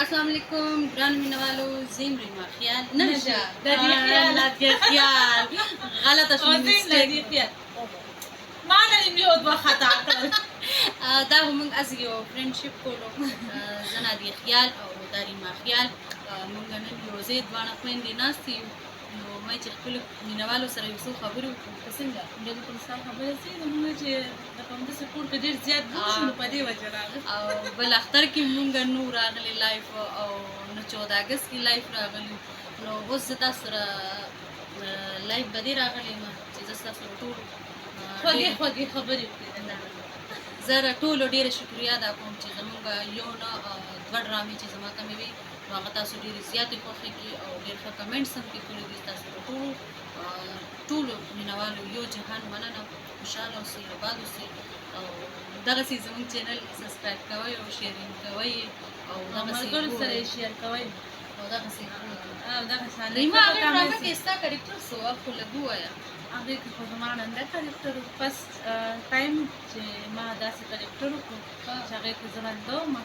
السلام علیکم ګران مینوالو زیم ریما خیال نشه لدی خیال غلطه شو لدی خیال ما نه یو دوه خطا کړل دا موږ از یو فرندشپ کولو زه نادیه خیال او دا ریما خیال موږ نن یو ځای دواړه خویندې ناستې یو نو ما چې خپلو مینوالو سره یو څو خبرې وکړو که څنګه بالکل ستا خبره صحیح ده موږ چې د همداسې کور کې ډېر زیات بوخت شو نو په دې وجه راغلو او بل اختر کې موږ نو راغلي لایف او نو 14 اګست کې لایف راغلي نو اوس زه تاسو سره لایف به دې راغلی یم چې زه ستاسو سره ټولو خوږې خبرې وکړې زه ټولو ډېره شکریا ادا کوم چې زموږ یو نه دوه ډرامې چې زما کمې وي نو هغه تاسو ډېرې زیاتې خوښې کړي او ډېر ښه کمنټس هم پکې کړي دي تاسو د ټولو مینوالو یو جهان مننه خوشحاله اوسئ آباد اوسئ او دغسې زموږ چینل سبسکرایب کوئ او شیرینګ کوئ او ملګرو سره یې شیر کوئ او دغسې ریما هغې ډرامه کې ستا کرکټر څه وه خو لږ ووایه هغې کې خو زما ړنده کرکټر فسټ ټایم چې ما داسې کرکټر وکړو چې هغې کې زه ړنده وم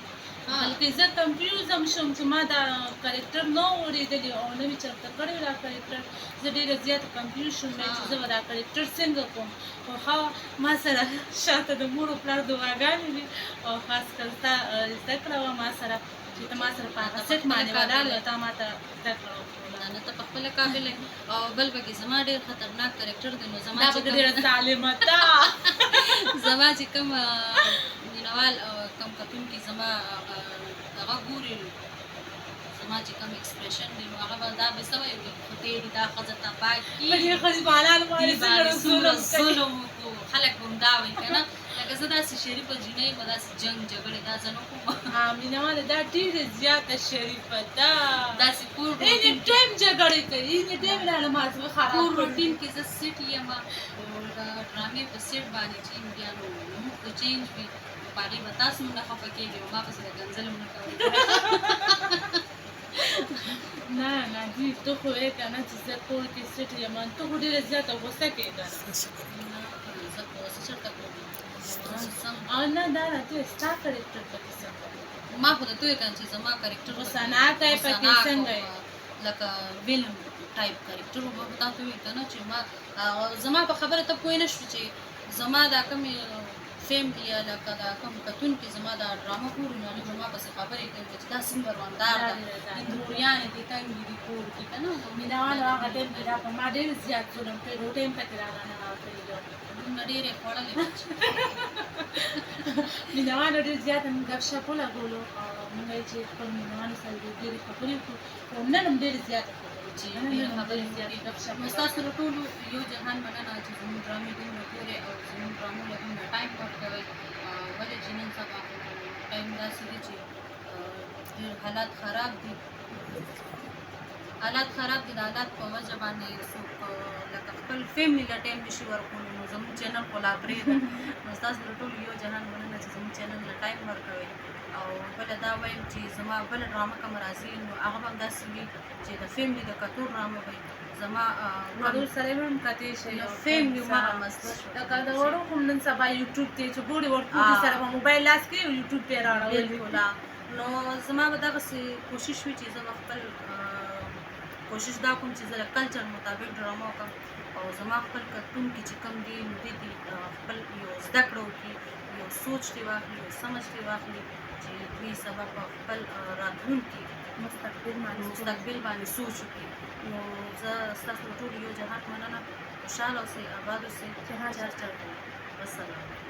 بلکې زه کنفیوز هم شوم چې ما دا کرکټر نه و اورېدلی او نه مې چېرته کړی دا کرکټر زه ډېره زیاته کنفیوز شوم چې زه به دا کرکټر څنګه کوم خو ښه ما سره شاته د مور او پلار دعاګانې وي او خاص کر ستا زده کړه وه ما سره چې ته ما سره په هغه سیټ باندې ولاړ وې تا ما ته زده کړه وکړه نه ته په خپله قابل او بل پکې زما ډېر خطرناک کرکټر دی نو زما دا به ډېره ظالمه ده زما چې کوم مینوال کم کتونکي زما هغه ګوري زما چې کوم ایکسپریشن دی نو هغه به دا به څه وایي خو تېرې دا ښځه تباکي په دې ښځې په حلال باندې څنګه ظلم وکړو خلک به هم دا وایي که نه لکه زه داسې شریفه جینۍ به داسې جنګ جګړې دا زه نه کوم مینهواله دا ډېره زیاته شریفه ده داسې کور ایني ټایم جګړې کوي ایني ټایم راله ما زړه خراب کور روټین کې زه سیټ یم او ډرامې په سیټ باندې چې بیا نو موږ به چینج وي په هغې به تاسو هم نه خفه کېږئ او ما پسې د کنځل هم نه کوئ نه نادي ته خو یې که نه چې زه کور کې سیټ یم ته خو ډېره زیاته غوسه کېږه زه خو څه چېرته کوم او نه دا راته ستا کرکټر پکې څنګه ما خو درته ویل چې زما کرکټر غصناکه یې پکې څنګه یې لکه ویلن ټایپ کرکټر به تا ته وویل که نه چې ما زما په خبره ته پوه نه شو چې زما دا کومې فیملي یا لکه دا کوم کتونکي زما دا ډرامه ګوري نو هغوی زما پسې خبرې کوي چې دا څنګه روندار ده هندوریانې دي تنګې دي کور کې که نه مینهوالو هغه ټایم کې دا په ما ډېر زیات ظلم کړی روټۍ هم پکې راله ننوتلي دي دومره ډېرې خوړلې مینهوالو ډېر زیاته موږ ګپ شپ ولګولو او موږ یې چې خپل مینهوالو سره ډېرې خبرې وکړو او نن هم ډېرې زیاتې چې ډېرې خبرې زیاتې ګپ شپ نو ستاسو سره ټولو یو جهان مننه چې زموږ ډرامې دومره ګورئ او زموږ ډرامو له دومره ټایم ورکوئ ولې چې نن سبا ټایم داسې دی چې ډېر حالات خراب دي د حالات په وجه باندې څوک لکه خپل فیملي له ټایم نشي ورکولی نو زموږ چینل خو لا پرېږده نو ستاسو له ټولو یو جهان مننه چې زموږ چینل له ټایم ورکوئ او بله دا وایم چې زما بله ډرامه کوم راځي نو هغه به هم داسې وي چې د فیملي د کتور ډرامه وي زما کتور سره یې هم کتې شي فیملي هغه مسله شوه لکه د وړو خو نن سبا یوټیوب ته چې ګوري ورکوټي سره به موبایل لاس کوي او یوټیوب ته یې راوړي بلکل نو زما به دغسې کوشش وي چې زه به خپل کوشش دا کوم چې زه د کلچر مطابق ډرامه وکړم او زما خپل کتونکي چې کوم دي نو دې دې خپل یو زده کړه وکړي یو سوچ دې واخلي یو سمج دې واخلي چې دوی سبا په خپل راتلونکي مستقبل باندې سوچ وکړي نو زه ستاسو ټولو یو جهات مننه خوشحاله اوسئ آباد اوسئ چهار والسلام